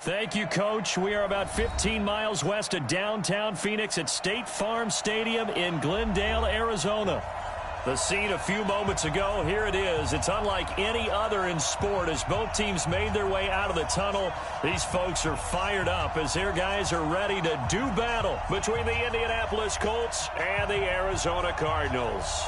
Thank you, Coach. We are about 15 miles west of downtown Phoenix at State Farm Stadium in Glendale, Arizona. The scene a few moments ago, here it is. It's unlike any other in sport as both teams made their way out of the tunnel. These folks are fired up as their guys are ready to do battle between the Indianapolis Colts and the Arizona Cardinals.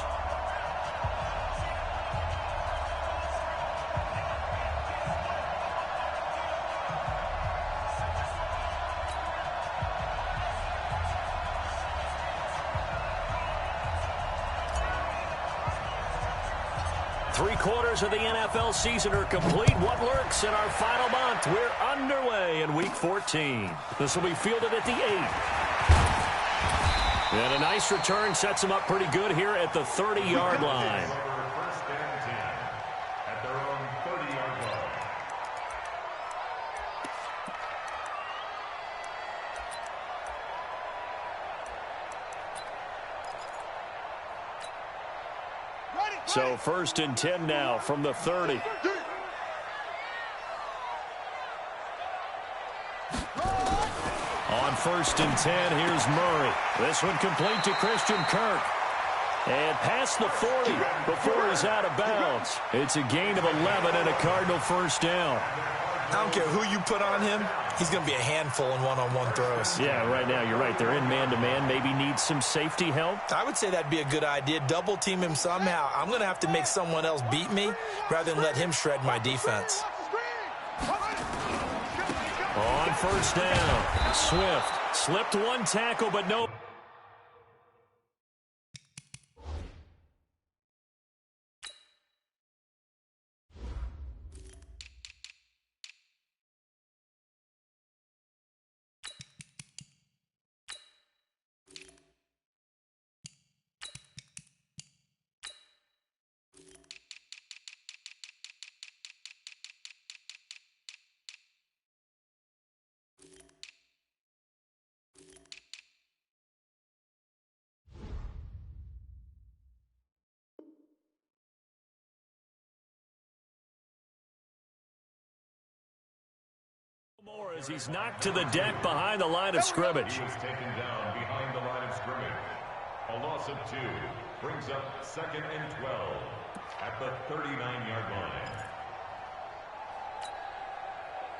Three-quarters of the NFL season are complete. What lurks in our final month? We're underway in Week 14. This will be fielded at the 8. And a nice return sets them up pretty good here at the 30-yard line. First and 10 at their own 30-yard line. So first and 10 now from the 30. On first and 10, here's Murray. This one complete to Christian Kirk. And past the 40 before he's out of bounds. It's a gain of 11 and a Cardinal first down. I don't care who you put on him. He's going to be a handful in one-on-one throws. Yeah, right now you're right. They're in man-to-man. Maybe needs some safety help. I would say that'd be a good idea. Double team him somehow. I'm going to have to make someone else beat me rather than let him shred my defense. On first down, Swift slipped one tackle, but no. More as he's knocked to the deck behind the line of scrimmage. He was taken down behind the line of scrimmage. A loss of 2 brings up second and 12 at the 39-yard line.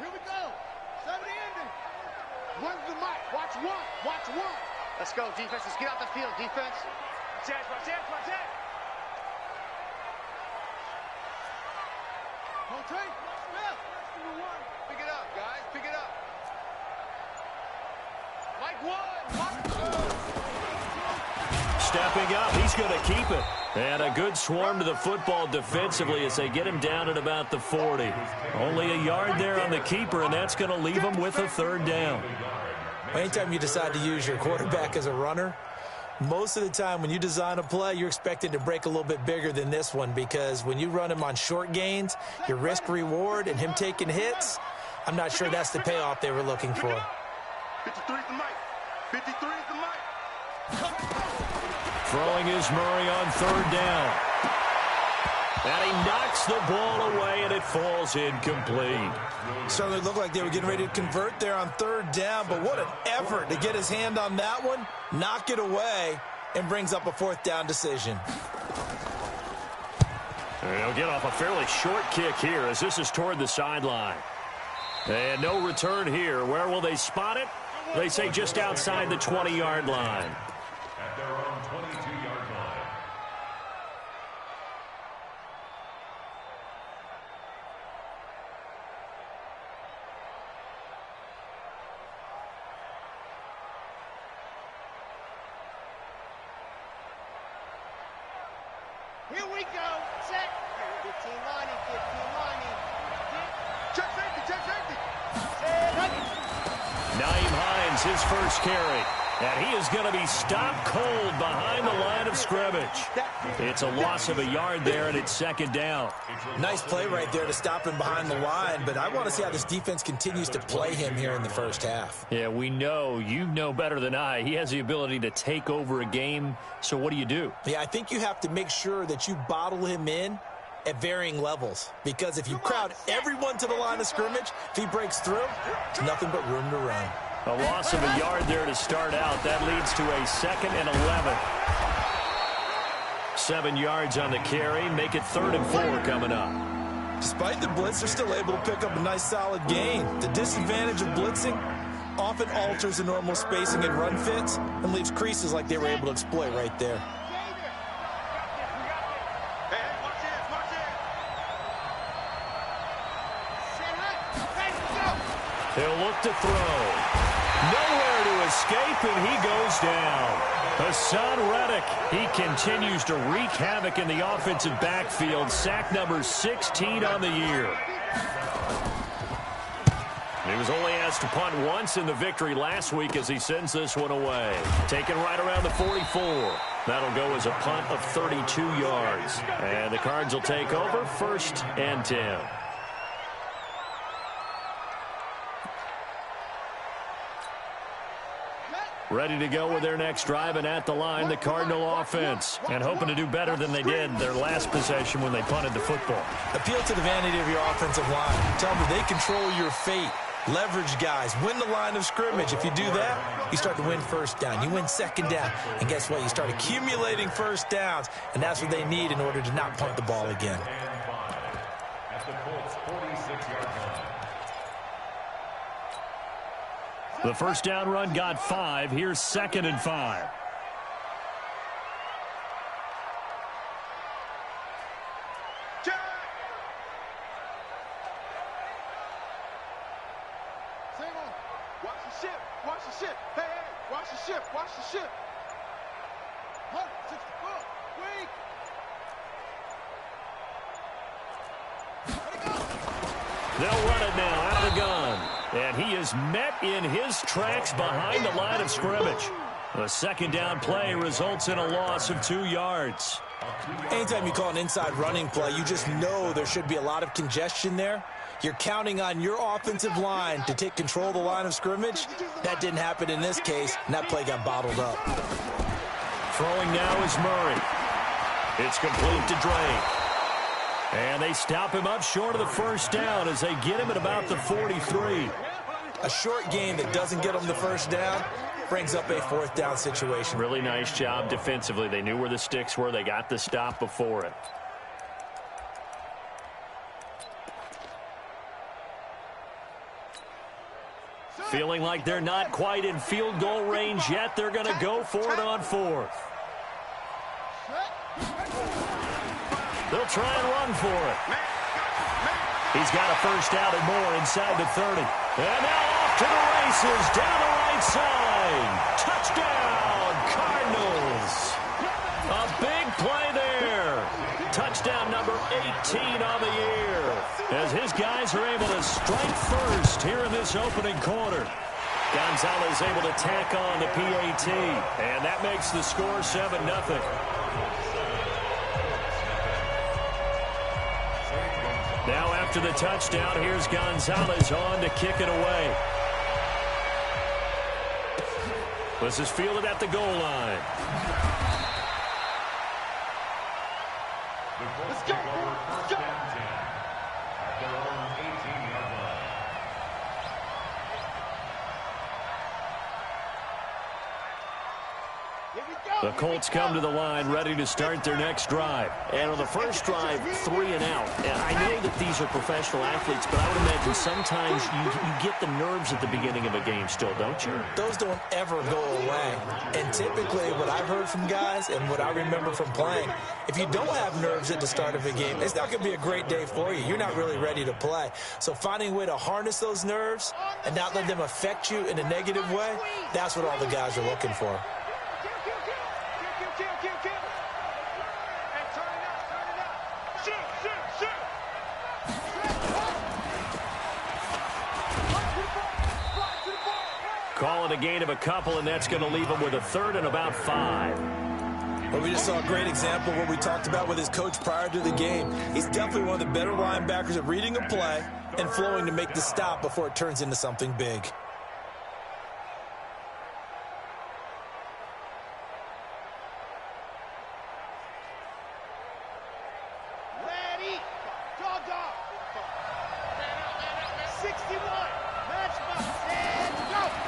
Here we go. 70 ending. Run the mic. Watch one. Watch one. Let's go, defense. Let's get out the field, defense. Watch it. Watch it. Watch it. Hold tight. Pick it up, guys. Pick it up. Mike one. Stepping up, he's going to keep it. And a good swarm to the football defensively as they get him down at about the 40. Only a yard there on the keeper, and that's going to leave him with a third down. Anytime you decide to use your quarterback as a runner, most of the time when you design a play, you're expected to break a little bit bigger than this one because when you run him on short gains, your risk-reward and him taking hits, I'm not sure that's the payoff they were looking for. 53 is the mic. 53 is the mic. Throwing is Murray on third down. And he knocks the ball away, and it falls incomplete. Certainly looked like they were getting ready to convert there on third down, but what an effort to get his hand on that one, knock it away, and brings up a fourth down decision. They'll get off a fairly short kick here as this is toward the sideline. And no return here. Where will they spot it? They say just outside the 20-yard line. At their own 22-yard line. Here we go. Set. 15 lining. 15 lining. Check safety. Check safety. Naeem Hines, his first carry. And he is going to be stopped cold behind the line of scrimmage. It's a loss of a yard there, and it's second down. Nice play right there to stop him behind the line, but I want to see how this defense continues to play him here in the first half. Yeah, we know, you know better than I, he has the ability to take over a game. So what do you do? Yeah, I think you have to make sure that you bottle him in at varying levels. Because if you crowd everyone to the line of scrimmage, if he breaks through, it's nothing but room to run. A loss of a yard there to start out. That leads to a 2nd and 11. 7 yards on the carry. Make it 3rd and 4 coming up. Despite the blitz, they're still able to pick up a nice solid gain. The disadvantage of blitzing often alters the normal spacing and run fits and leaves creases like they were able to exploit right there. He'll look to throw. Nowhere to escape, and he goes down. Hassan Reddick, he continues to wreak havoc in the offensive backfield. Sack number 16 on the year. He was only asked to punt once in the victory last week as he sends this one away. Taken right around the 44. That'll go as a punt of 32 yards. And the Cards will take over 1st and 10. Ready to go with their next drive, and at the line, the Cardinal offense. And hoping to do better than they did their last possession when they punted the football. Appeal to the vanity of your offensive line. Tell them that they control your fate. Leverage guys. Win the line of scrimmage. If you do that, you start to win 1st down. You win 2nd down. And guess what? You start accumulating 1st downs. And that's what they need in order to not punt the ball again. The 1st down run got 5. Here's 2nd and 5. Watch the ship. Watch the ship. Hey, hey. Watch the ship. Watch the ship. 164. Wait. They'll run it now out of the gun. And he is met in his tracks behind the line of scrimmage. The 2nd down play results in a loss of 2 yards. Anytime you call an inside running play, you just know there should be a lot of congestion there. You're counting on your offensive line to take control of the line of scrimmage. That didn't happen in this case, and that play got bottled up. Throwing now is Murray. It's complete to Drake. And they stop him up short of the 1st down as they get him at about the 43. A short game that doesn't get them the 1st down brings up a 4th down situation. Really nice job defensively. They knew where the sticks were. They got the stop before it. Feeling like they're not quite in field goal range yet. They're going to go for it on 4th. They'll try and run for it. He's got a 1st down and more inside the 30. And now off to the races down the right side. Touchdown, Cardinals. A big play there. Touchdown number 18 on the year. As his guys are able to strike first here in this opening quarter. Gonzalez able to tack on the PAT. And that makes the score 7-0. Now after the touchdown, here's Gonzalez on to kick it away. This is fielded at the goal line. Let's go. Let's go. The Colts come to the line ready to start their next drive. And on the first drive, 3 and out. And I know that these are professional athletes, but I would imagine sometimes you get the nerves at the beginning of a game still, don't you? Those don't ever go away. And typically what I've heard from guys and what I remember from playing, if you don't have nerves at the start of a game, it's not going to be a great day for you. You're not really ready to play. So finding a way to harness those nerves and not let them affect you in a negative way, that's what all the guys are looking for. Calling a gain of a couple, and that's going to leave him with a 3rd and about 5. Well, we just saw a great example of what we talked about with his coach prior to the game. He's definitely one of the better linebackers at reading a play and flowing to make the stop before it turns into something big. Ready.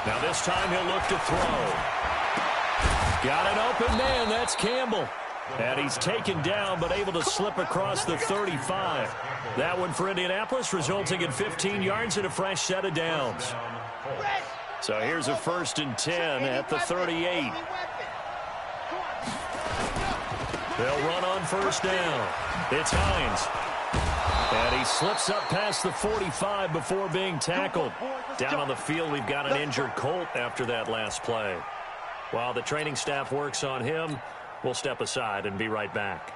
Now this time he'll look to throw. Got an open man. That's Campbell. And he's taken down but able to slip across the 35. That one for Indianapolis, resulting in 15 yards and a fresh set of downs. So here's a 1st and 10 at the 38. They'll run on 1st down. It's Hines. And he slips up past the 45 before being tackled. Down on the field, we've got an injured Colt after that last play. While the training staff works on him, we'll step aside and be right back.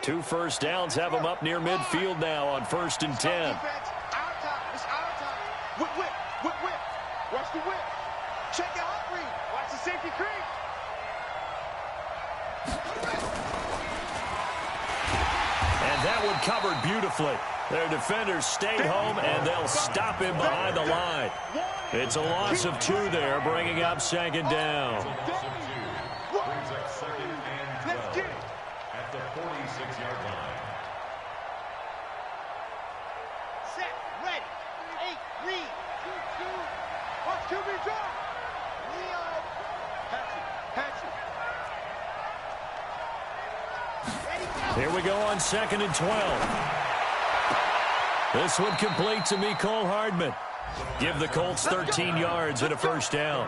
Two 1st downs have him up near midfield now on 1st and 10. Whip, whip, whip, whip. Watch the whip. Check your hot read. Watch the safety creep. And that one covered beautifully. Their defenders stayed home, and they'll stop him behind the line. It's a loss of 2 there, bringing up 2nd down. Brings up 2nd and 12 at the 46-yard line. Set, ready. 8, read. 2, 2. Watch QB drop. Leo. Patch it. Here we go on 2nd and 12. This one complete to Mecole Hardman. Give the Colts 13 yards and a 1st down.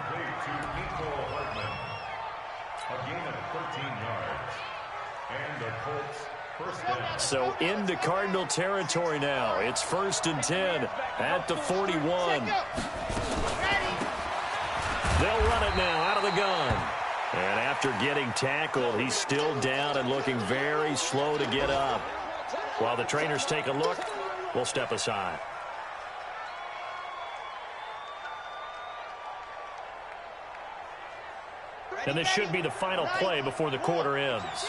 So into Cardinal territory now. It's 1st and 10 at the 41. They'll run it now out of the gun. And after getting tackled, he's still down and looking very slow to get up. While the trainers take a look, we'll step aside. And this should be the final play before the quarter ends.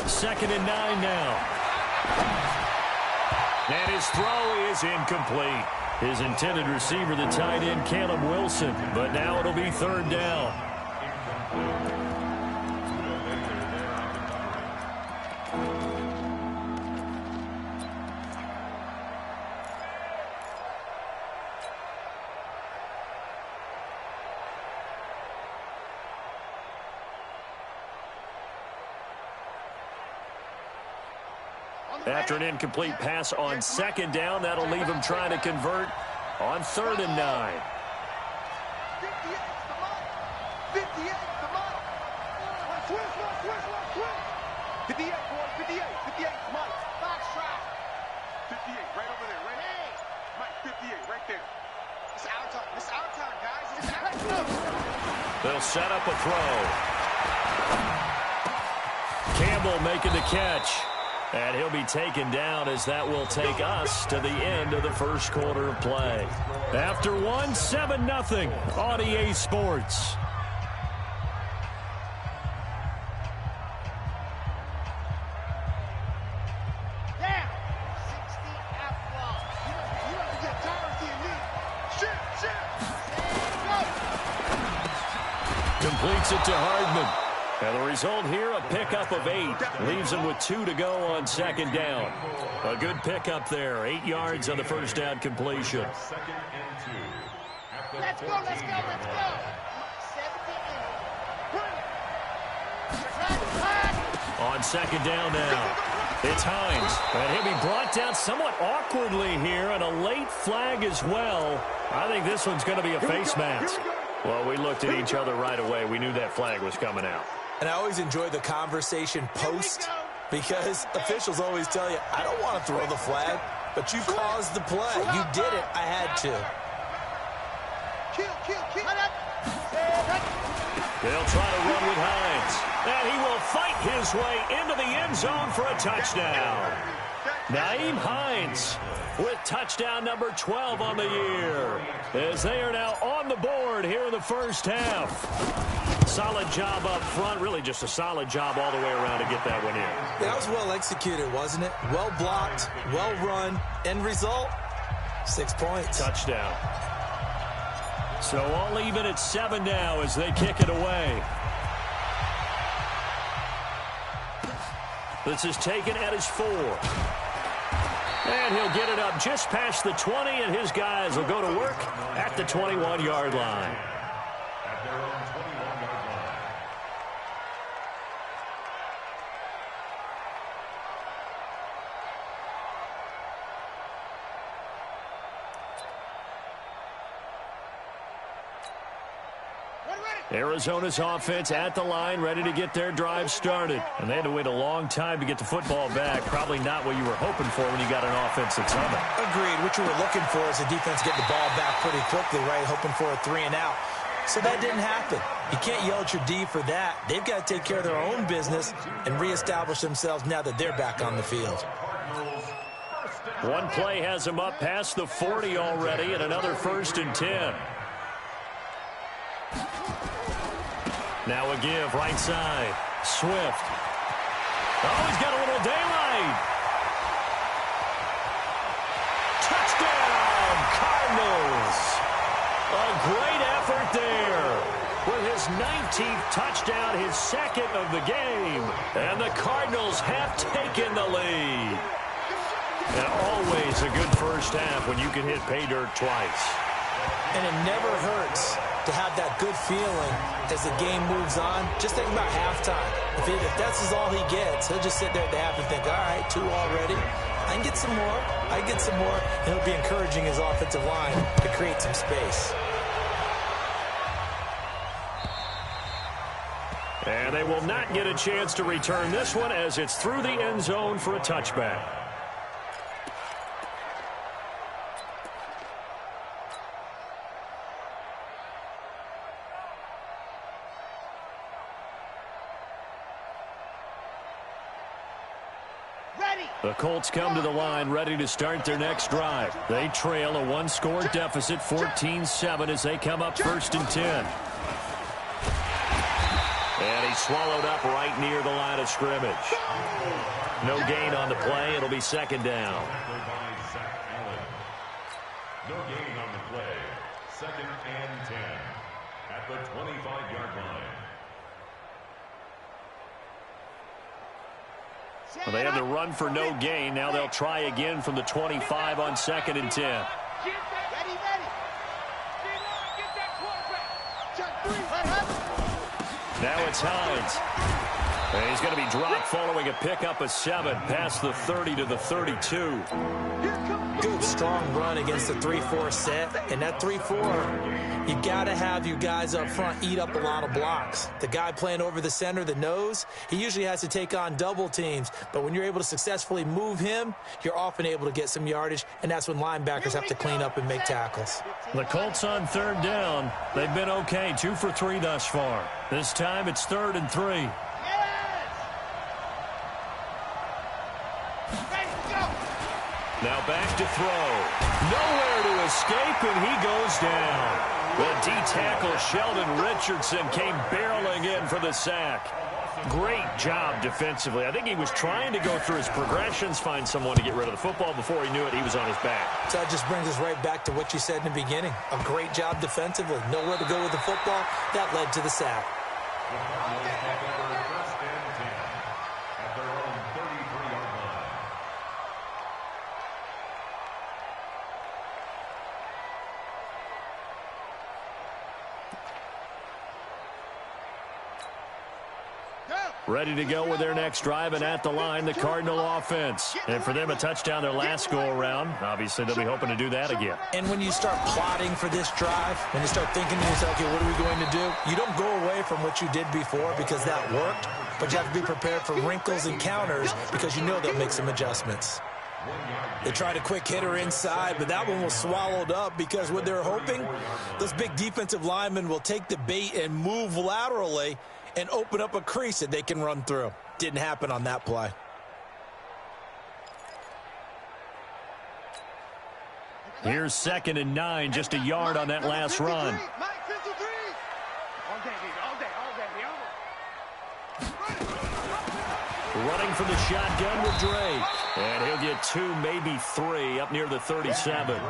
Second and 9 now. And his throw is incomplete. His intended receiver, the tight end, Caleb Wilson. But now it'll be 3rd down. After an incomplete pass on 2nd down, that'll leave him trying to convert on 3rd and 9. 58, come on. Switch, switch. 58, boy, 58, Mike. Box trap. 58, right over there, right there. Mike, 58, right there. It's our time. It's our time, guys. It's our time. They'll set up a throw. Campbell making the catch. And he'll be taken down as that will take us to the end of the 1st quarter of play. After one, 7-0 on EA Sports. Completes it to Hardman. And the result here, a pickup of 8. Leaves him with 2 to go on 2nd down. A good pickup there. 8 yards on the 1st down completion. Let's go. On 2nd down now, it's Hines. And he'll be brought down somewhat awkwardly here, and a late flag as well. I think this one's going to be a face mask. Well, we looked at each other right away. We knew that flag was coming out. And I always enjoy the conversation post because officials always tell you, I don't want to throw the flag, but you caused the play. You did it. I had to. They'll try to run with Hines. And he will fight his way into the end zone for a touchdown. Nyheim Hines with touchdown number 12 on the year, as they are now on the board here in the first half. Solid job up front, really just a solid job all the way around to get that one in. Yeah, that was well executed, wasn't it? Well blocked, well run. End result, 6 points. Touchdown. So all even at 7 now as they kick it away. This is taken at his 4. And he'll get it up just past the 20, and his guys will go to work at the 21-yard line. At their own 21-yard line. Arizona's offense at the line, ready to get their drive started. And they had to wait a long time to get the football back. Probably not what you were hoping for when you got an offense that's humming. Agreed. What you were looking for is the defense getting the ball back pretty quickly, right? Hoping for a 3 and out. So that didn't happen. You can't yell at your D for that. They've got to take care of their own business and reestablish themselves now that they're back on the field. One play has them up past the 40 already, and another 1st and 10. Now a give, right side. Swift. Oh, he's got a little daylight. Touchdown, Cardinals. A great effort there. With his 19th touchdown, his 2nd of the game. And the Cardinals have taken the lead. And always a good first half when you can hit pay dirt twice. And it never hurts to have that good feeling as the game moves on. Just think about halftime. If that's all he gets, he'll just sit there at the half and think, all right, 2 already. I can get some more. I can get some more. And he'll be encouraging his offensive line to create some space. And they will not get a chance to return this one as it's through the end zone for a touchback. The Colts come to the line ready to start their next drive. They trail a 1-score deficit, 14-7, as they come up 1st and 10. And he's swallowed up right near the line of scrimmage. No gain on the play. It'll be 2nd down. No gain on the play. 2nd and 10 at the 25-yard line. Well, they had to run for no gain. Now they'll try again from the 25 on 2nd and 10. Now it's Hines. And he's going to be dropped following a pickup of 7 past the 30 to the 32. Good, strong run against the 3-4 set. And that 3-4, you got to have your guys up front eat up a lot of blocks. The guy playing over the center, the nose, he usually has to take on double teams. But when you're able to successfully move him, you're often able to get some yardage, and that's when linebackers have to clean up and make tackles. The Colts on 3rd down. They've been okay, 2 for 3 thus far. This time it's 3rd and 3. Now back to throw. Nowhere to escape, and he goes down. The D-tackle Sheldon Richardson came barreling in for the sack. Great job defensively. I think he was trying to go through his progressions, find someone to get rid of the football. Before he knew it, he was on his back. So that just brings us right back to what you said in the beginning. A great job defensively. Nowhere to go with the football. That led to the sack. Ready to go with their next drive, and at the line, the Cardinal offense. And for them, a touchdown their last go-around. Obviously, they'll be hoping to do that again. And when you start plotting for this drive, when you start thinking to yourself, okay, what are we going to do? You don't go away from what you did before because that worked, but you have to be prepared for wrinkles and counters because you know they'll make some adjustments. They tried a quick hitter inside, but that one was swallowed up because what they're hoping, those big defensive linemen will take the bait and move laterally and open up a crease that they can run through. Didn't happen on that play. Here's 2nd and 9, just a yard on that last run. Running from the shotgun with Drake. And he'll get 2, maybe 3, up near the 37.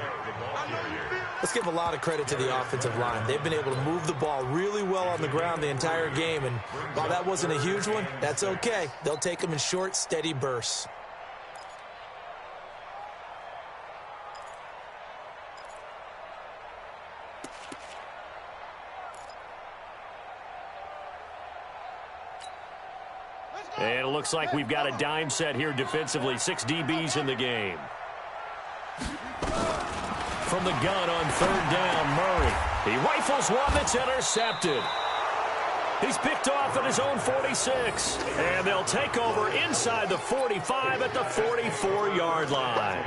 Let's give a lot of credit to the offensive line. They've been able to move the ball really well on the ground the entire game. And while that wasn't a huge one, that's okay. They'll take them in short, steady bursts. And it looks like we've got a dime set here defensively. 6 DBs in the game. From the gun on 3rd down, Murray. He rifles one that's intercepted. He's picked off at his own 46. And they'll take over inside the 45 at the 44-yard line.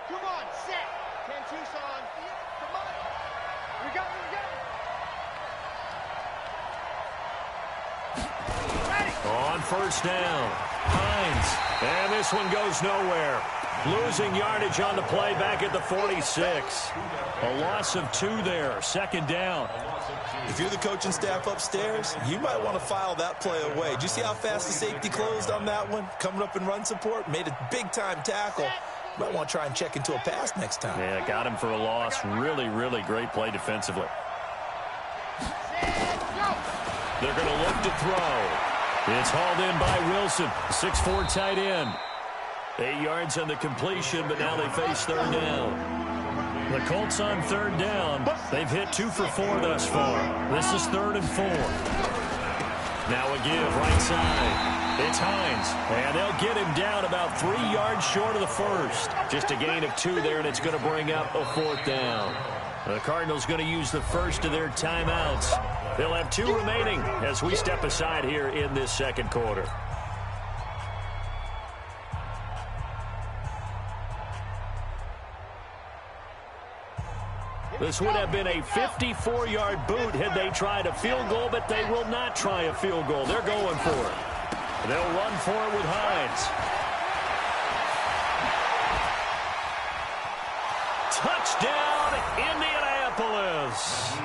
Come on, set. 10 Tucson. Come on. We got it. On 1st down, Hines. And this one goes nowhere. Losing yardage on the play back at the 46. A loss of 2 there. 2nd down. If you're the coaching staff upstairs, you might want to file that play away. Did you see how fast the safety closed on that one? Coming up in run support, made a big-time tackle. You might want to try and check into a pass next time. Yeah, got him for a loss. Really, really great play defensively. They're going to look to throw. It's hauled in by Wilson, 6'4" tight end. 8 yards on the completion, but now they face 3rd down. The Colts on 3rd down. They've hit 2 for 4 thus far. This is 3rd and 4. Now a give right side. It's Hines, and they'll get him down about 3 yards short of the first. Just a gain of 2 there, and it's going to bring up a 4th down. The Cardinals going to use the first of their timeouts. They'll have 2 remaining as we step aside here in this 2nd quarter. This would have been a 54-yard boot had they tried a field goal, but they will not try a field goal. They're going for it. They'll run for it with Hines. Touchdown, Indianapolis.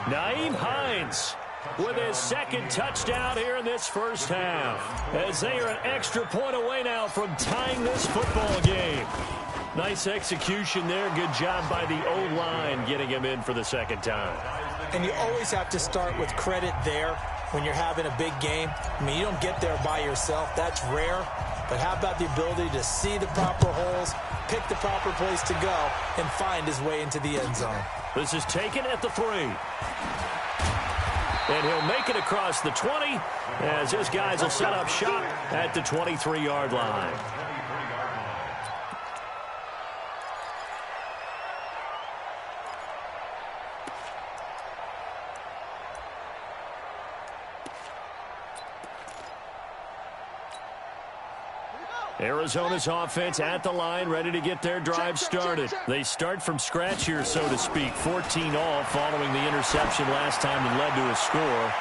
Nyheim Hines with his 2nd touchdown here in this first half, as they are an extra point away now from tying this football game. Nice execution there. Good job by the O-line getting him in for the 2nd time. And you always have to start with credit there when you're having a big game. I mean, you don't get there by yourself. That's rare. But how about the ability to see the proper holes, pick the proper place to go, and find his way into the end zone? This is taken at the 3. And he'll make it across the 20 as his guys will set up shop at the 23-yard line. Arizona's offense at the line, ready to get their drive started. They start from scratch here, so to speak. 14 all following the interception last time that led to a score.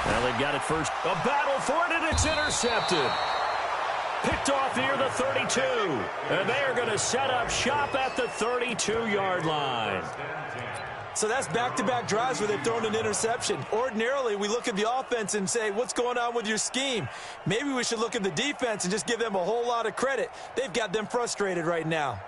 Now they've got it first. A battle for it, and it's intercepted. Picked off near the 32. And they are going to set up shop at the 32-yard line. So that's back-to-back drives where they've thrown an interception. Ordinarily, we look at the offense and say, what's going on with your scheme? Maybe we should look at the defense and just give them a whole lot of credit. They've got them frustrated right now.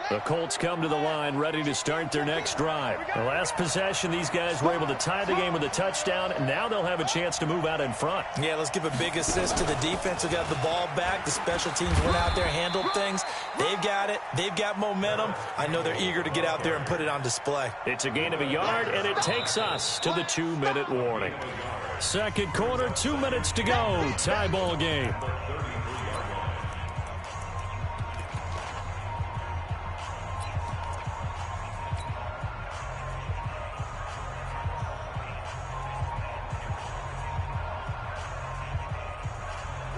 The Colts come to the line ready to start their next drive. The last possession, these guys were able to tie the game with a touchdown, and now they'll have a chance to move out in front. Yeah, let's give a big assist to the defense who got the ball back. The special teams went out there, handled things. They've got it. They've got momentum. I know they're eager to get out there and put it on display. It's a gain of a yard, and it takes us to the 2-minute warning. 2nd quarter, 2 minutes to go. Tie ball game.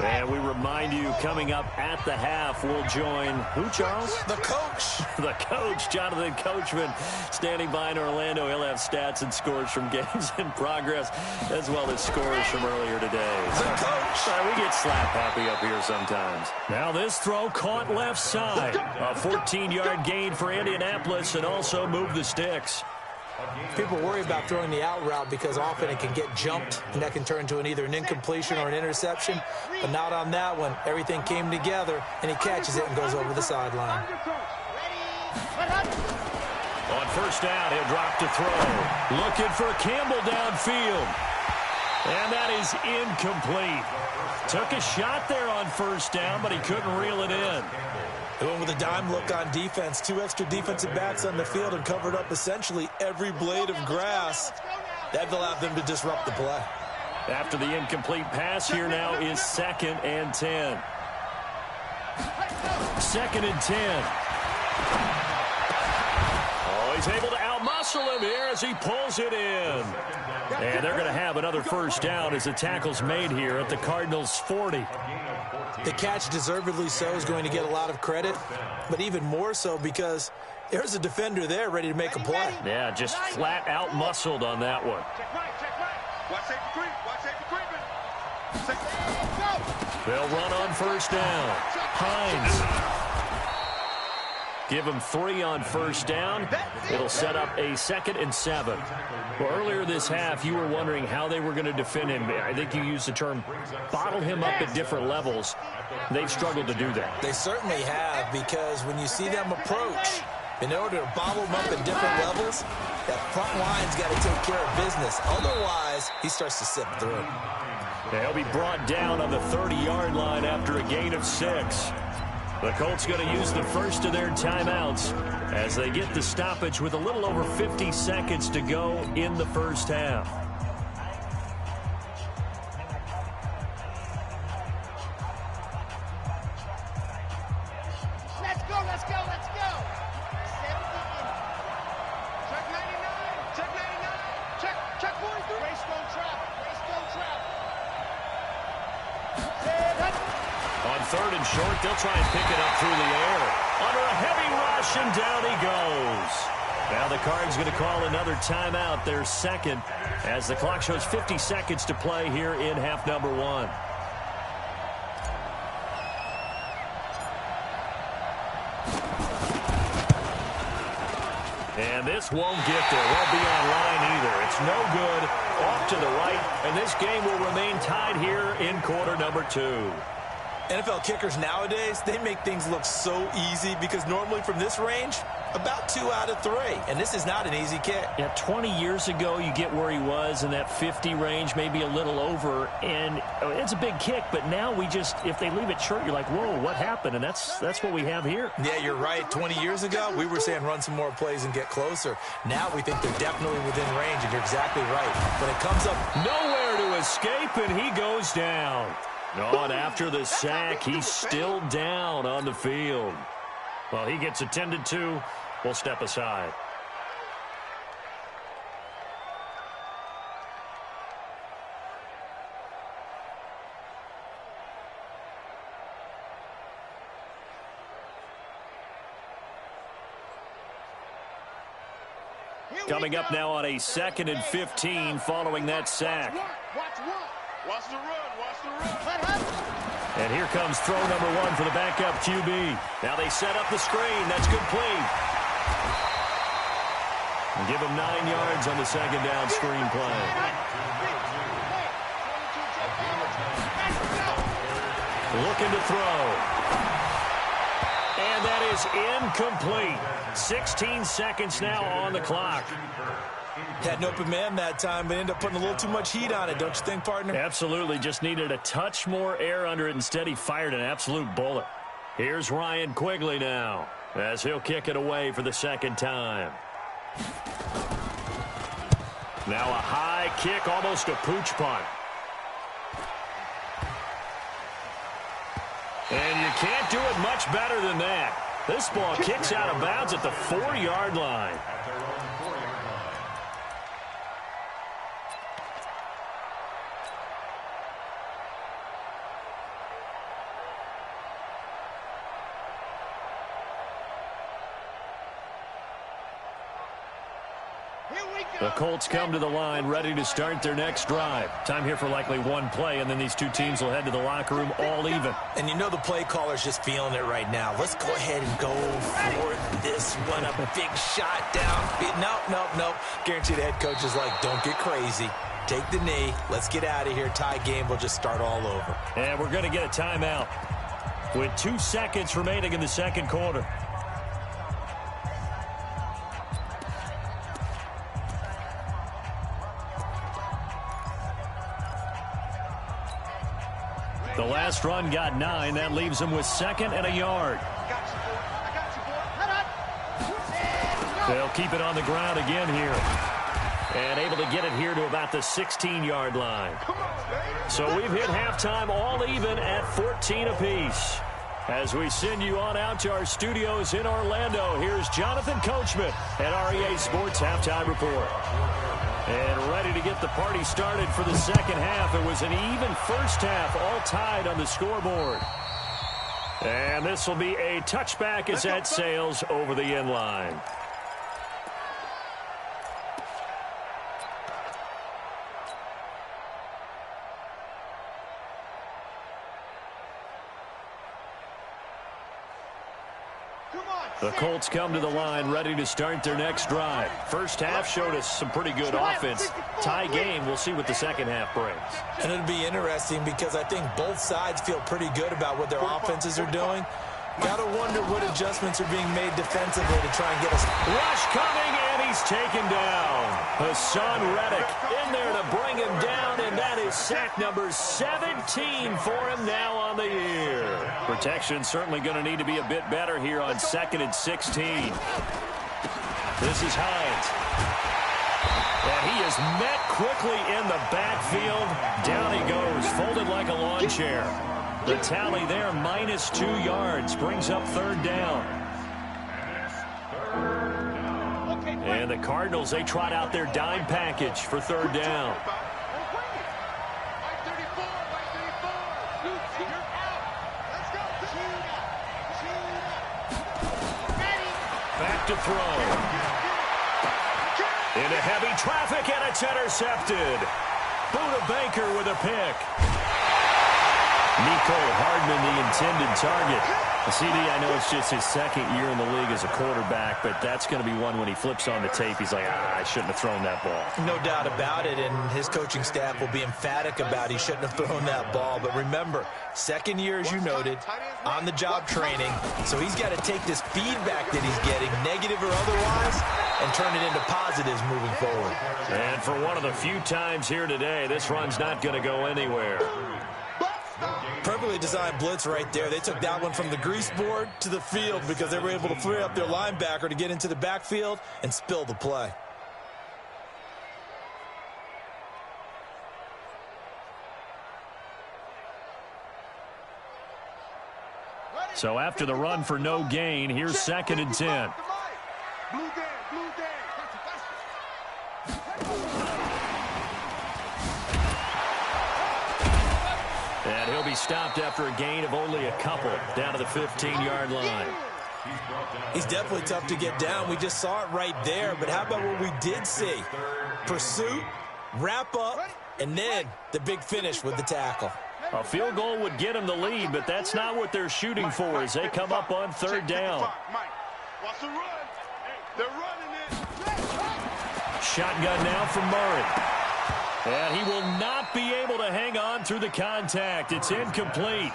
And we remind you, coming up at the half, we'll join who, Charles? The coach. The coach, Jonathan Coachman, standing by in Orlando. He'll have stats and scores from games in progress, as well as scores from earlier today. The coach. We get slap happy up here sometimes. Now this throw caught left side. A 14-yard gain for Indianapolis, and also moved the sticks. People worry about throwing the out route because often it can get jumped, and that can turn into either an incompletion or an interception. But not on that one. Everything came together, and he catches it and goes over the sideline. On first down, he'll drop to throw. Looking for Campbell downfield. And that is incomplete. Took a shot there on first down, but he couldn't reel it in. They went with a dime look on defense. 2 extra defensive backs on the field and covered up essentially every blade of grass. That allowed them to disrupt the play. After the incomplete pass, here now is 2nd and 10. 2nd and 10. Oh, he's able to outmuscle him here as he pulls it in. And they're going to have another first down as the tackle's made here at the Cardinals' 40. The catch, deservedly so, is going to get a lot of credit, but even more so because there's a defender there ready to make a play. Yeah, just flat out muscled on that one. Check right, check right. Watch safety creep, watch safety creeping. They'll run on first down. Hines. Give him 3 on first down. It'll set up a 2nd and 7. Well, earlier this half, you were wondering how they were going to defend him. I think you used the term bottle him up at different levels. They've struggled to do that. They certainly have, because when you see them approach, in order to bottle them up at different levels, that front line's got to take care of business. Otherwise, he starts to sip through. He'll be brought down on the 30-yard line after a gain of 6. The Colts going to use the first of their timeouts as they get the stoppage with a little over 50 seconds to go in the first half. Let's go, let's go, let's go. 70 in. Check 99, check 99, check 43. Race don't trap. On 3rd and short, they'll try and pick it up through the air. Under a heavy rush, and down he goes. Now the Cards going to call another timeout, their 2nd, as the clock shows 50 seconds to play here in half number 1. And this won't get there. Won't be on line either. It's no good. Off to the right, and this game will remain tied here in quarter number 2. NFL kickers nowadays, they make things look so easy because normally from this range, about 2 out of 3. And this is not an easy kick. Yeah, 20 years ago, you get where he was in that 50 range, maybe a little over. And it's a big kick, but now we just, if they leave it short, you're like, whoa, what happened? And that's what we have here. Yeah, you're right. 20 years ago, we were saying run some more plays and get closer. Now we think they're definitely within range, and you're exactly right. When it comes up, nowhere to escape, and he goes down. Oh, and after the sack, he's still down on the field. Well, he gets attended to. We'll step aside. Coming up now on a 2nd and 15 following that sack. Watch the run. And here comes throw number 1 for the backup QB. Now they set up the screen. That's complete. And give him 9 yards on the 2nd down screen play. Looking to throw. And that is incomplete. 16 seconds now on the clock. had an open man that time, but ended up putting a little too much heat on it, don't you think, partner? Absolutely. Just needed a touch more air under it. Instead, he fired an absolute bullet. Here's Ryan Quigley now, as he'll kick it away for the second time. Now a high kick, almost a pooch punt. And you can't do it much better than that. This ball kicks out of bounds at the 4-yard line. The Colts come to the line ready to start their next drive. Time here for likely one play, and then these two teams will head to the locker room all even. And you know the play caller's just feeling it right now. Let's go ahead and go for this one. A big shot down. Nope. Guarantee the head coach is like, don't get crazy. Take the knee. Let's get out of here. Tie game. We'll just start all over. And we're going to get a timeout with 2 seconds remaining in the second quarter. The last run got 9. That leaves him with 2nd and a yard. They'll keep it on the ground again here. And able to get it here to about the 16-yard line. So we've hit halftime all even at 14 apiece. As we send you on out to our studios in Orlando, here's Jonathan Coachman at REA Sports Halftime Report. And ready to get the party started for the second half. It was an even first half, all tied on the scoreboard. And this will be a touchback as that sails over the end line. The Colts come to the line ready to start their next drive. First half showed us some pretty good offense. Tie game, we'll see what the second half brings. And it'll be interesting because I think both sides feel pretty good about what their offenses are doing. Got to wonder what adjustments are being made defensively to try and get us. Rush coming, and he's taken down. Hassan Reddick in there to bring him down, and that is sack number 17 for him now on the year. Protection certainly going to need to be a bit better here on 2nd and 16. This is Hines. And he is met quickly in the backfield. Down he goes, folded like a lawn chair. The tally there, -2 yards, brings up 3rd down. And the Cardinals, they trot out their dime package for 3rd down. Back to throw. Into heavy traffic, and it's intercepted. Buda Baker with a pick. Nico Hardman, the intended target. CD, I know it's just his 2nd year in the league as a quarterback, but that's going to be one when he flips on the tape. He's like, I shouldn't have thrown that ball. No doubt about it, and his coaching staff will be emphatic about he shouldn't have thrown that ball. But remember, 2nd year, as you noted, on-the-job training, so he's got to take this feedback that he's getting, negative or otherwise, and turn it into positives moving forward. And for one of the few times here today, this run's not going to go anywhere. Perfectly designed blitz right there. They took that one from the grease board to the field because they were able to free up their linebacker to get into the backfield and spill the play. So after the run for no gain, here's 2nd and 10. And he'll be stopped after a gain of only a couple, down to the 15-yard line. He's definitely tough to get down. We just saw it right there. But how about what we did see? Pursuit, wrap up, and then the big finish with the tackle. A field goal would get him the lead, but that's not what they're shooting for as they come up on 3rd down. Shotgun now from Murray. And he will not be able to hang on through the contact. It's incomplete.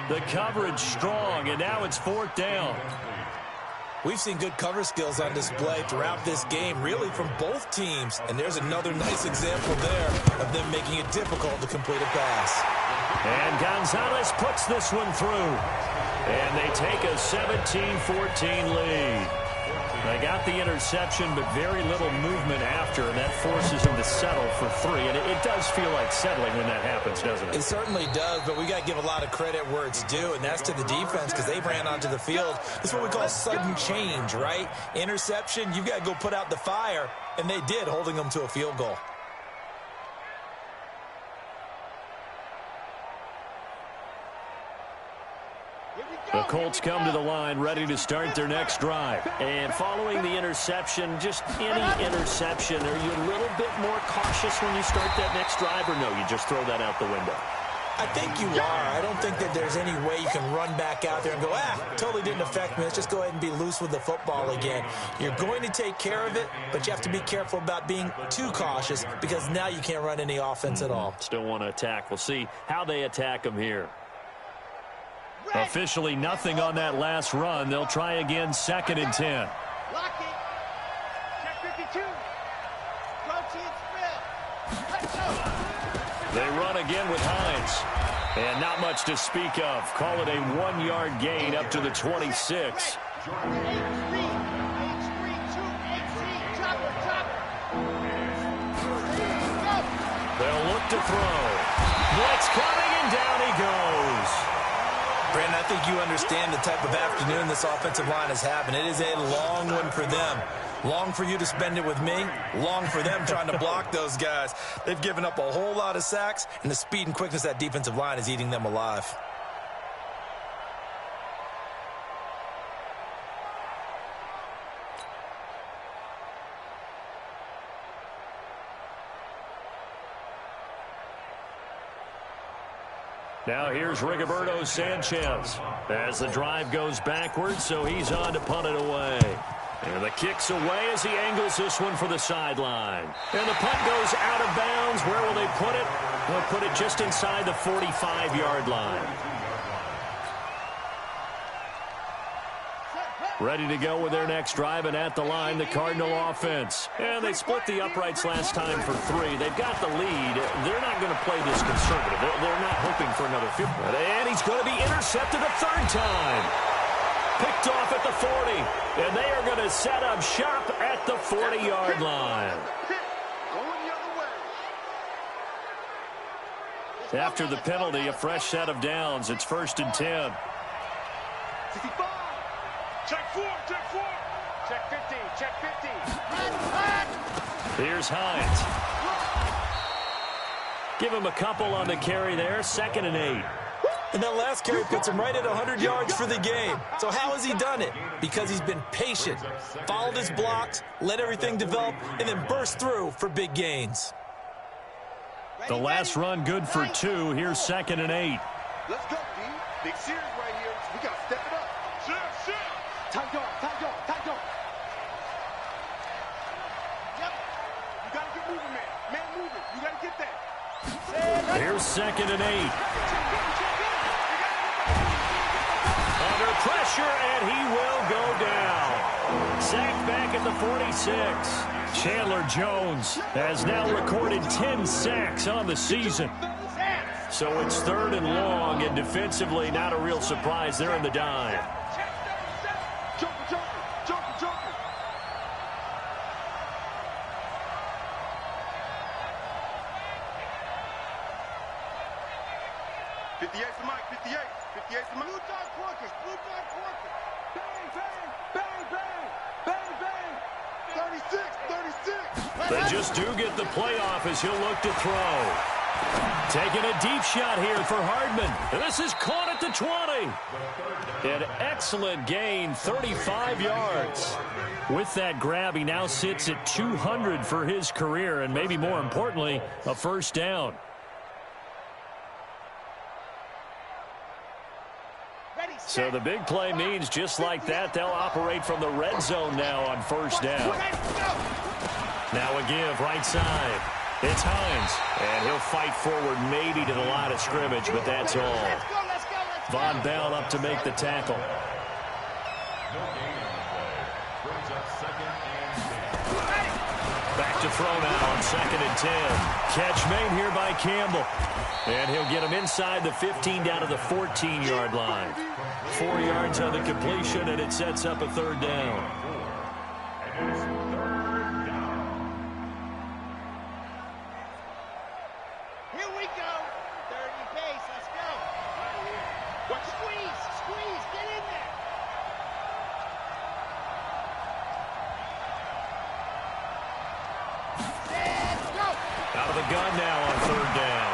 The coverage strong, and now it's 4th down. We've seen good cover skills on display throughout this game, really from both teams. And there's another nice example there of them making it difficult to complete a pass. And Gonzalez puts this one through. And they take a 17-14 lead. They got the interception, but very little movement after, and that forces him to settle for 3. And it does feel like settling when that happens, doesn't it? It certainly does, but we got to give a lot of credit where it's due, and that's to the defense because they ran onto the field. This is what we call sudden change, right? Interception, you've got to go put out the fire, and they did, holding them to a field goal. Here we go. The Colts come to the line ready to start their next drive. And following the interception, just any interception, are you a little bit more cautious when you start that next drive, or no, you just throw that out the window? I think you are. I don't think that there's any way you can run back out there and go, totally didn't affect me. Let's just go ahead and be loose with the football again. You're going to take care of it, but you have to be careful about being too cautious because now you can't run any offense at all. Still want to attack. We'll see how they attack them here. Officially nothing on that last run. They'll try again, 2nd and 10. Lock it. Check 52. Protein spill. Let's go. They run again with Hines. And not much to speak of. Call it a 1-yard gain up to the 26. They'll look to throw. Blitz coming, and down he goes. Brandon, I think you understand the type of afternoon this offensive line is having. It is a long one for them. Long for you to spend it with me. Long for them trying to block those guys. They've given up a whole lot of sacks, and the speed and quickness of that defensive line is eating them alive. Now here's Rigoberto Sanchez as the drive goes backwards, so he's on to punt it away. And the kick's away as he angles this one for the sideline. And the punt goes out of bounds. Where will they put it? They'll put it just inside the 45-yard line. Ready to go with their next drive, and at the line, the Cardinal offense. And they split the uprights last time for 3. They've got the lead. They're not going to play this conservative. They're not hoping for another 50. And he's going to be intercepted a 3rd time. Picked off at the 40. And they are going to set up shop at the 40-yard line. After the penalty, a fresh set of downs. It's 1st and 10. 65. Check 4, check 4. Check 50, check 50. Here's Hines. Give him a couple on the carry there. 2nd and 8. And that last carry puts him right at 100 yards for the game. So how has he done it? Because he's been patient, followed his blocks, let everything develop, and then burst through for big gains. The last run good for 2. Here's 2nd and 8. Let's go, D. Big series right here. We got to step it up. Shit. Tight dog. Yep. You got to get moving, man. Man moving. You got to get that. Here's 2nd and 8. Under pressure, and he will go down. Sacked back at the 46. Chandler Jones has now recorded 10 sacks on the season. So it's 3rd and long, and defensively not a real surprise. They're in the dime. Joker. The mic, 58. 58's the mic. Blue dog Quarkers. Bang. 36. They just do get the playoff as he'll look to throw. Taking a deep shot here for Hardman. And this is caught at the 20. An excellent gain, 35 yards. With that grab, he now sits at 200 for his career, and maybe more importantly, a 1st down. So the big play means just like that, they'll operate from the red zone now on 1st down. Now a give, right side. It's Hines, and he'll fight forward maybe to the line of scrimmage, but that's all. Von Bell up to make the tackle. Back to throw now on 2nd and 10. Catch made here by Campbell. And he'll get him inside the 15 down to the 14-yard line. 4 yards on the completion, and it sets up a 3rd down. Here we go. 30 pace. Let's go. Squeeze. Get in there. Let's go. Out of the gun now on 3rd down.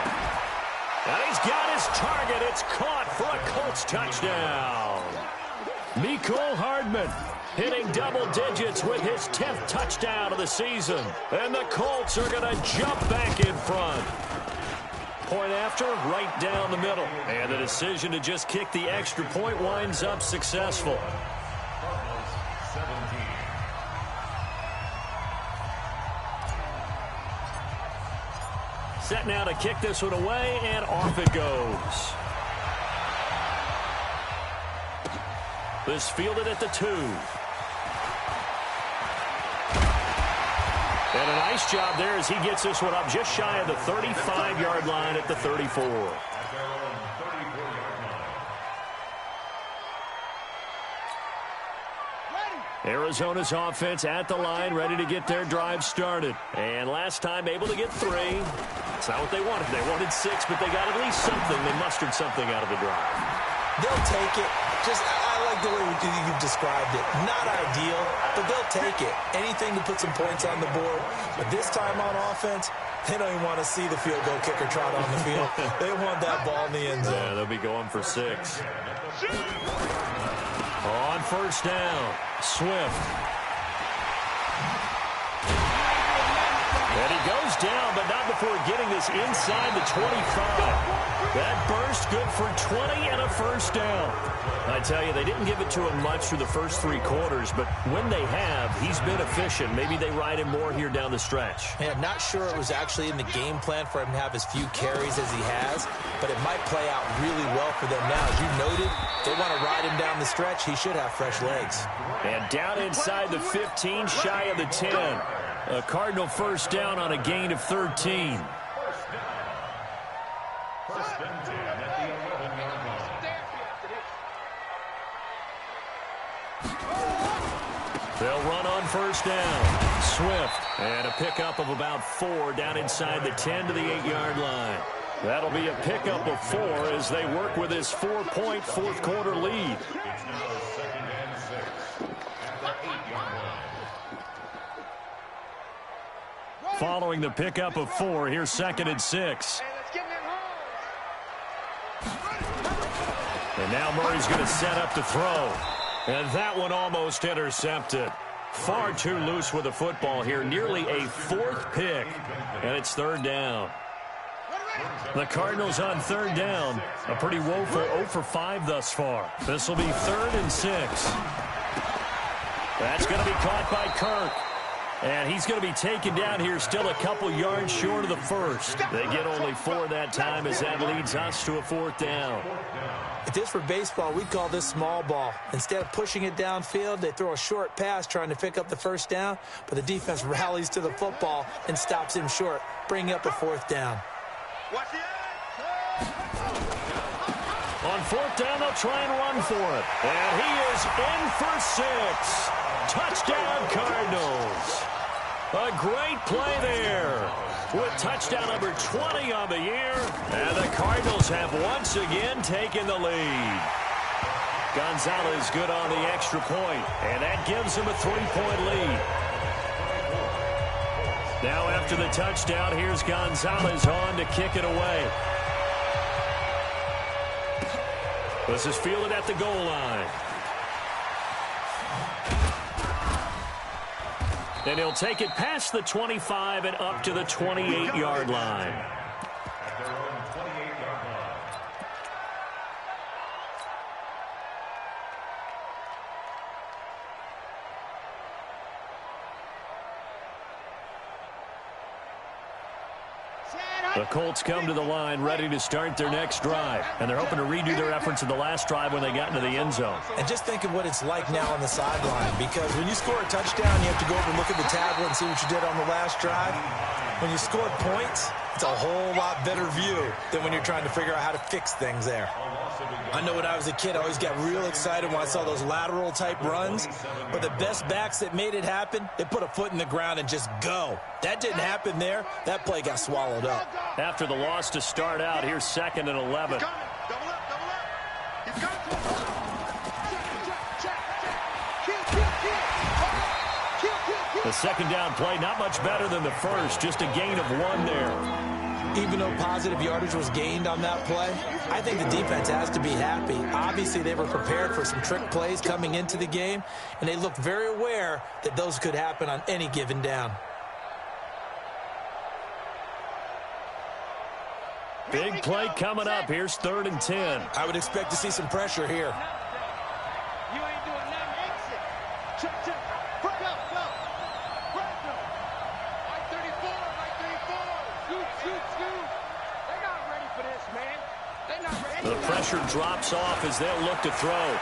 And he's got his target. It's caught for a Colts touchdown. Mecole Hardman hitting double digits with his 10th touchdown of the season. And the Colts are going to jump back in front. Point after, right down the middle. And the decision to just kick the extra point winds up successful. Set now to kick this one away, and off it goes. This fielded at the 2. And a nice job there as he gets this one up just shy of the 35-yard line at the 34. Arizona's offense at the line, ready to get their drive started. And last time able to get 3. It's not what they wanted. They wanted 6, but they got at least something. They mustered something out of the drive. They'll take it. I like the way you've described it. Not ideal, but they'll take it. Anything to put some points on the board. But this time on offense, they don't even want to see the field goal kicker trot on the field. They want that ball in the end zone. Yeah, they'll be going for 6. On first down, Swift. And he goes down, but not before getting this inside the 25. That burst good for 20 and a first down. I tell you, they didn't give it to him much through the first 3 quarters, but when they have, he's been efficient. Maybe they ride him more here down the stretch. Yeah, not sure it was actually in the game plan for him to have as few carries as he has, but it might play out really well for them now. As you noted, they want to ride him down the stretch. He should have fresh legs. And down inside the 15, shy of the 10. A Cardinal first down on a gain of 13. First and 10 at the 11-yard line. They'll run on first down. Swift. And a pickup of about 4 down inside the 10 to the 8-yard line. That'll be a pickup of 4 as they work with his 4-point fourth-quarter lead. It's now 2nd and 6 at the 8-yard line. Following the pickup of 4, here's 2nd and 6. And now Murray's going to set up to throw. And that one almost intercepted. Far too loose with the football here. Nearly a 4th pick. And it's 3rd down. The Cardinals on 3rd down. A pretty woeful 0 for 5 thus far. This will be 3rd and 6. That's going to be caught by Kirk. And he's going to be taken down here still a couple yards short of the first. They get only 4 that time as that leads us to a 4th down. If this were baseball, we'd call this small ball. Instead of pushing it downfield, they throw a short pass trying to pick up the first down, but the defense rallies to the football and stops him short, bringing up a 4th down. On 4th down, they'll try and run for it. And he is in for 6. Touchdown, Cardinals. A great play there with touchdown number 20 on the year. And the Cardinals have once again taken the lead. Gonzalez good on the extra point, and that gives him a 3-point lead. Now after the touchdown, here's Gonzalez on to kick it away. This is fielded at the goal line. And he'll take it past the 25 and up to the 28-yard line. At their own 28-yard line. The Colts come to the line ready to start their next drive. And they're hoping to redo their efforts in the last drive when they got into the end zone. And just think of what it's like now on the sideline, because when you score a touchdown, you have to go over and look at the tablet and see what you did on the last drive. When you scored points, it's a whole lot better view than when you're trying to figure out how to fix things there. I know when I was a kid, I always got real excited when I saw those lateral type runs, but the best backs that made it happen, they put a foot in the ground and just go. That didn't happen there. That play got swallowed up. After the loss to start out, here's 2nd and 11. The second down play, not much better than the first, just a gain of 1 there. Even though positive yardage was gained on that play, I think the defense has to be happy. Obviously, they were prepared for some trick plays coming into the game, and they looked very aware that those could happen on any given down. Big play coming up. Here's 3rd and 10. I would expect to see some pressure here. You ain't doing nothing. Exit. Check, check. Go, go. Right 34, right 34. Scoot. They're not ready for this, man. They're not ready. The pressure drops off as they'll look to throw.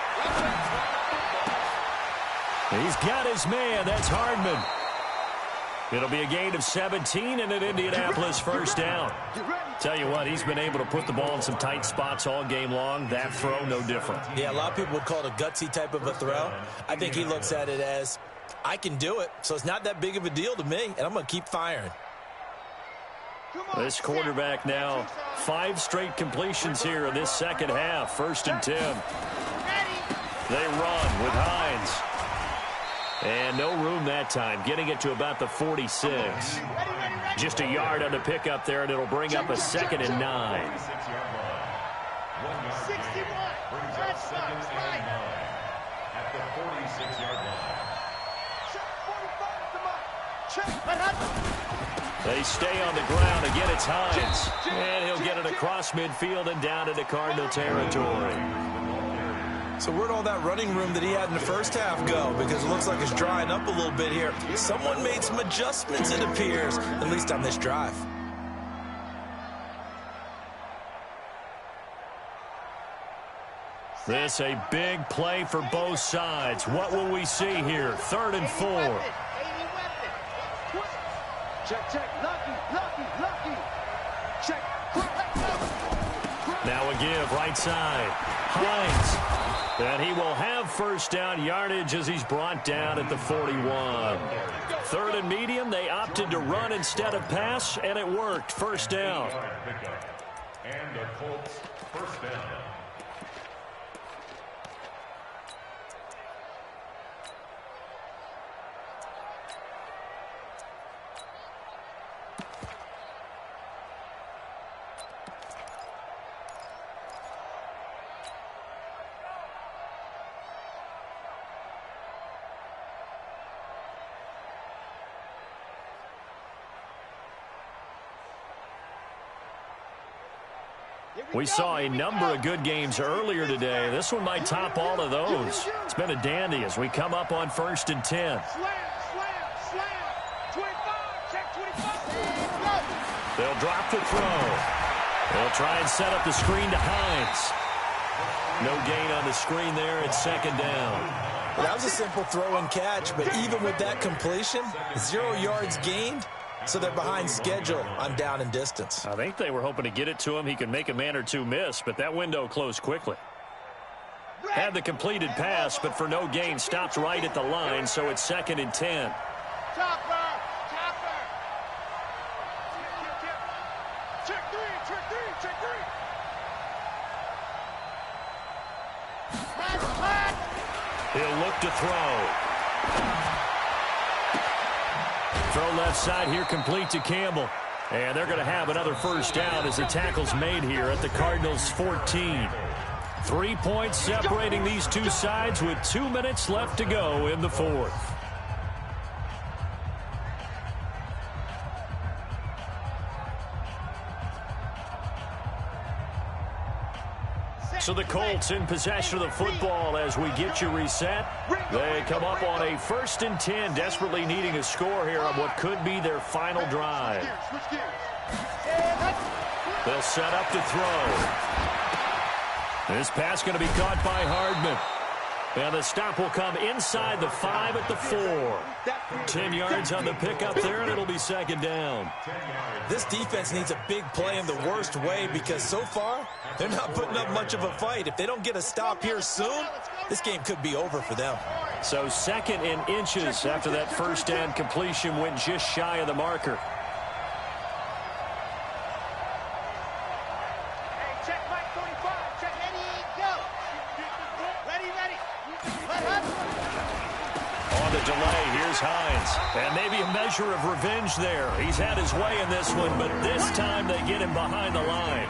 He's got his man. That's Hardman. It'll be a gain of 17 and an Indianapolis first down. Tell you what, he's been able to put the ball in some tight spots all game long. That throw, no different. Yeah, a lot of people would call it a gutsy type of a throw. I think he looks at it as, I can do it, so it's not that big of a deal to me, and I'm going to keep firing. This quarterback now, 5 straight completions here in this second half. 1st and 10. They run with Hines. And no room that time, getting it to about the 46. Just a yard on the pickup there, and it'll bring up a 2nd and 9. 61. That's right. At the 46-yard line. They stay on the ground. Again, it's Hines. And he'll get it across midfield and down into Cardinal territory. So where'd all that running room that he had in the first half go? Because it looks like it's drying up a little bit here. Someone made some adjustments, it appears, at least on this drive. This a big play for both sides. What will we see here? 3rd and 4. Check. Lucky. Check. Now a give, right side. Hines. And he will have first down yardage as he's brought down at the 41. 3rd and medium, they opted to run instead of pass, and it worked. First down. And the Colts first down. We saw a number of good games earlier today. This one might top all of those. It's been a dandy as we come up on 1st and 10. Slam. 25. Check 25. They'll drop the throw. They'll try and set up the screen to Hines. No gain on the screen there. It's 2nd down. Well, that was a simple throw and catch, but even with that completion, 0 yards gained. So they're behind schedule on down and distance. I think they were hoping to get it to him. He could make a man or two miss, but that window closed quickly. Had the completed pass, but for no gain, stopped right at the line, so it's 2nd and 10. Chopper. Check three. He'll look to throw. Throw left side here, complete to Campbell. And they're going to have another first down as the tackle's made here at the Cardinals' 14. 3 points separating these two sides with 2 minutes left to go in the 4th. So the Colts in possession of the football as we get you reset. They come up on a 1st and 10, desperately needing a score here on what could be their final drive. They'll set up to throw. This pass going to be caught by Hardman. And the stop will come inside the 5 at the 4. 10 yards on the pickup there, and it'll be 2nd down. This defense needs a big play in the worst way because so far, they're not putting up much of a fight. If they don't get a stop here soon, this game could be over for them. So 2nd and inches after that first down completion went just shy of the marker. On the delay, here's Hines. And maybe a measure of revenge there. He's had his way in this one, but this time they get him behind the line.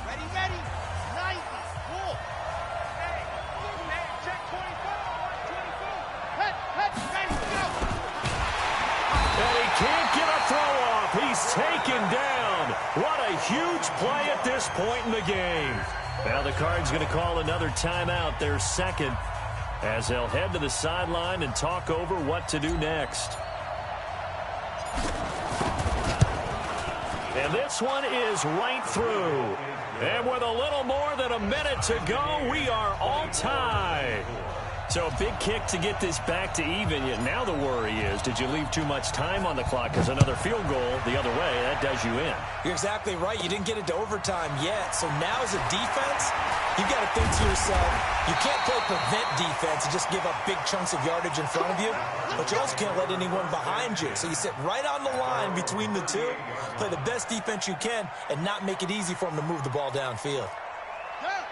Ready, ready. 90. Cool. Hey, check 24. 24. Head, ready, go. And he can't get a throw off. He's taken down. What a huge play at this point in the game. Now the Cards going to call another timeout, their second, as they'll head to the sideline and talk over what to do next. And this one is right through. And with a little more than a minute to go, we are all tied. So a big kick to get this back to even. Yet now the worry is, did you leave too much time on the clock? Because another field goal the other way, that does you in. You're exactly right. You didn't get it to overtime yet. So now as a defense, you've got to think to yourself, you can't play prevent defense and just give up big chunks of yardage in front of you, but you also can't let anyone behind you. So you sit right on the line between the two, play the best defense you can, and not make it easy for them to move the ball downfield.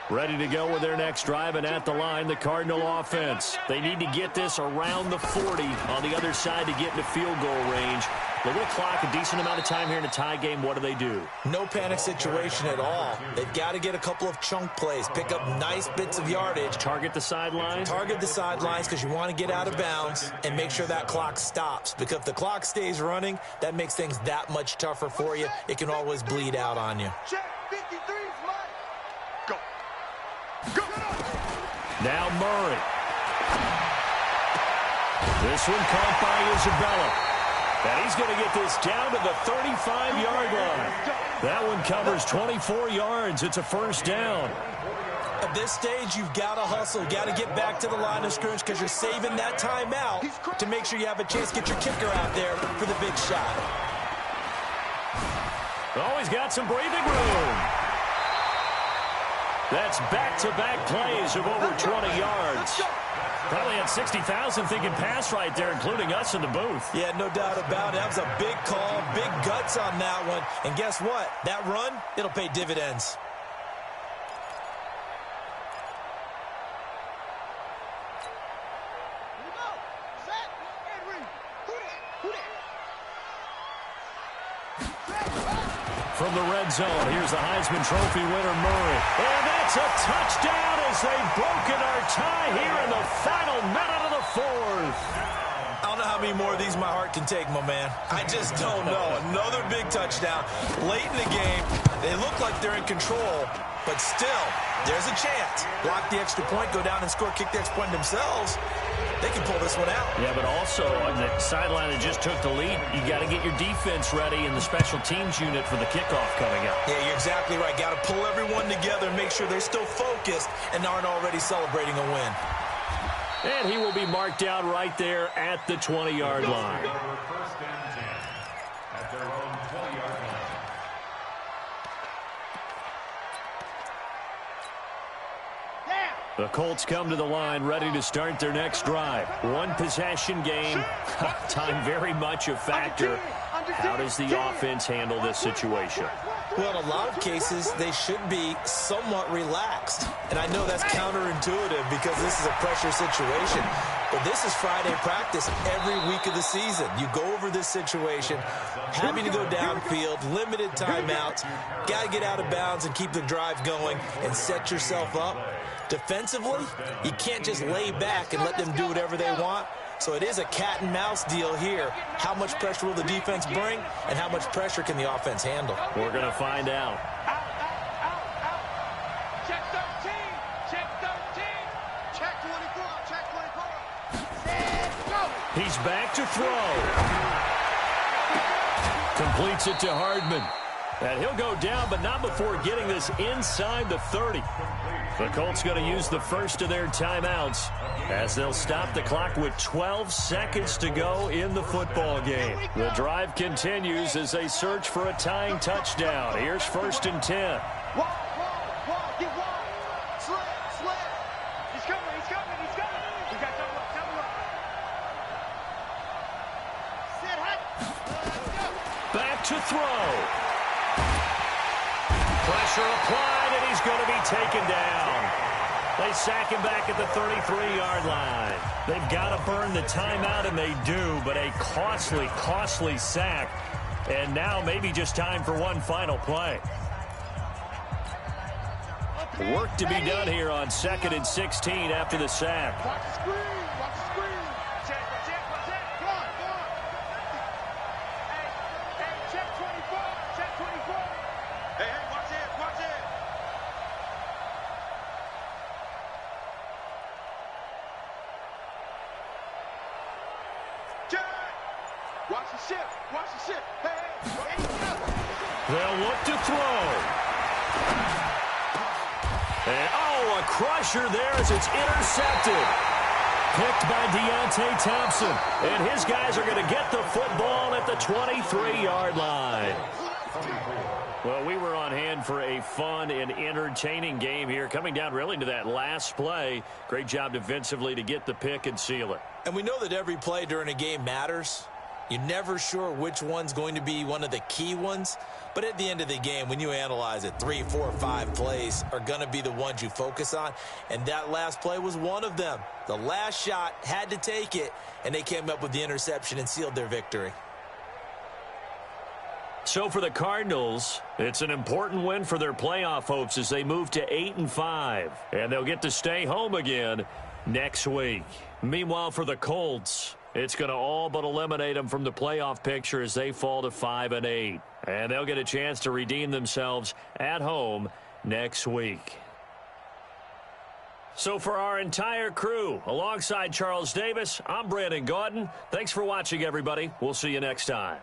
Ready to go with their next drive, and at the line, the Cardinal offense. They need to get this around the 40 on the other side to get into field goal range. A little clock, a decent amount of time here in a tie game. What do? No panic situation at all. They've got to get a couple of chunk plays, pick up nice bits of yardage. Target the sidelines? Target the sidelines because you want to get out of bounds and make sure that clock stops. Because if the clock stays running, that makes things that much tougher for you. It can always bleed out on you. Check 53's mine. Go. Now Murray. This one caught by Isabella. And he's going to get this down to the 35-yard line. That one covers 24 yards. It's a first down. At this stage, you've got to hustle, got to get back to the line of scrimmage because you're saving that timeout to make sure you have a chance to get your kicker out there for the big shot. Oh, he's got some breathing room. That's back-to-back plays of over 20 yards. Probably had 60,000 thinking pass right there, including us in the booth. Yeah, no doubt about it. That was a big call, big guts on that one. And guess what? That run, it'll pay dividends. Here we go. Set. And read. Who that? From the red zone, here's the Heisman Trophy winner, Murray. And that's a touchdown as they've broken our tie here in the final minute of the fourth. I don't know how many more of these my heart can take, my man. I just don't know. Another big touchdown. Late in the game, they look like they're in control, but still, there's a chance. Block the extra point, go down and score, kick the extra point themselves. They can pull this one out. Yeah, but also on the sideline that just took the lead, you got to get your defense ready in the special teams unit for the kickoff coming up. Yeah, you're exactly right. Got to pull everyone together and make sure they're still focused and aren't already celebrating a win. And he will be marked out right there at the 20-yard line. First and 10 at their own 20-yard line. The Colts come to the line ready to start their next drive. One possession game. Time very much a factor. How does the offense handle this situation? Well, in a lot of cases, they should be somewhat relaxed. And I know that's counterintuitive because this is a pressure situation. But this is Friday practice every week of the season. You go over this situation, having to go downfield, limited timeouts, got to get out of bounds and keep the drive going and set yourself up. Defensively, you can't just lay back and let them do whatever they want. So it is a cat and mouse deal here. How much pressure will the defense bring, and how much pressure can the offense handle? We're going to find out. Check 13. Check 13. Check 24. Check 24. Set. Go. He's back to throw. Completes it to Hardman. And he'll go down, but not before getting this inside the 30. The Colts going to use the first of their timeouts as they'll stop the clock with 12 seconds to go in the football game. The drive continues as they search for a tying touchdown. Here's first and 10. Get wide. Slip. He's coming. He got double up. Set. Hut. Go. Back to throw. Pressure applied, and he's going to be taken down. They sack him back at the 33-yard line. They've got to burn the timeout, and they do, but a costly, costly sack. And now maybe just time for one final play. Work to be done here on 2nd and 16 after the sack. Watch the screen. Watch the screen. Check. Come on. Hey, check 24. Check 24. Hey, watch it. Check. Watch the ship. Hey. They'll look to throw. And, a crusher there as it's intercepted. Picked by Deontay Thompson. And his guys are going to get the football at the 23-yard line. Well, we were on hand for a fun and entertaining game here. Coming down really to that last play. Great job defensively to get the pick and seal it. And we know that every play during a game matters. You're never sure which one's going to be one of the key ones. But at the end of the game, when you analyze it, 3, 4, 5 plays are going to be the ones you focus on. And that last play was one of them. The last shot had to take it, and they came up with the interception and sealed their victory. So for the Cardinals, it's an important win for their playoff hopes as they move to 8-5. And they'll get to stay home again next week. Meanwhile, for the Colts, it's going to all but eliminate them from the playoff picture as they fall to 5-8. And they'll get a chance to redeem themselves at home next week. So for our entire crew, alongside Charles Davis, I'm Brandon Gaudin. Thanks for watching, everybody. We'll see you next time.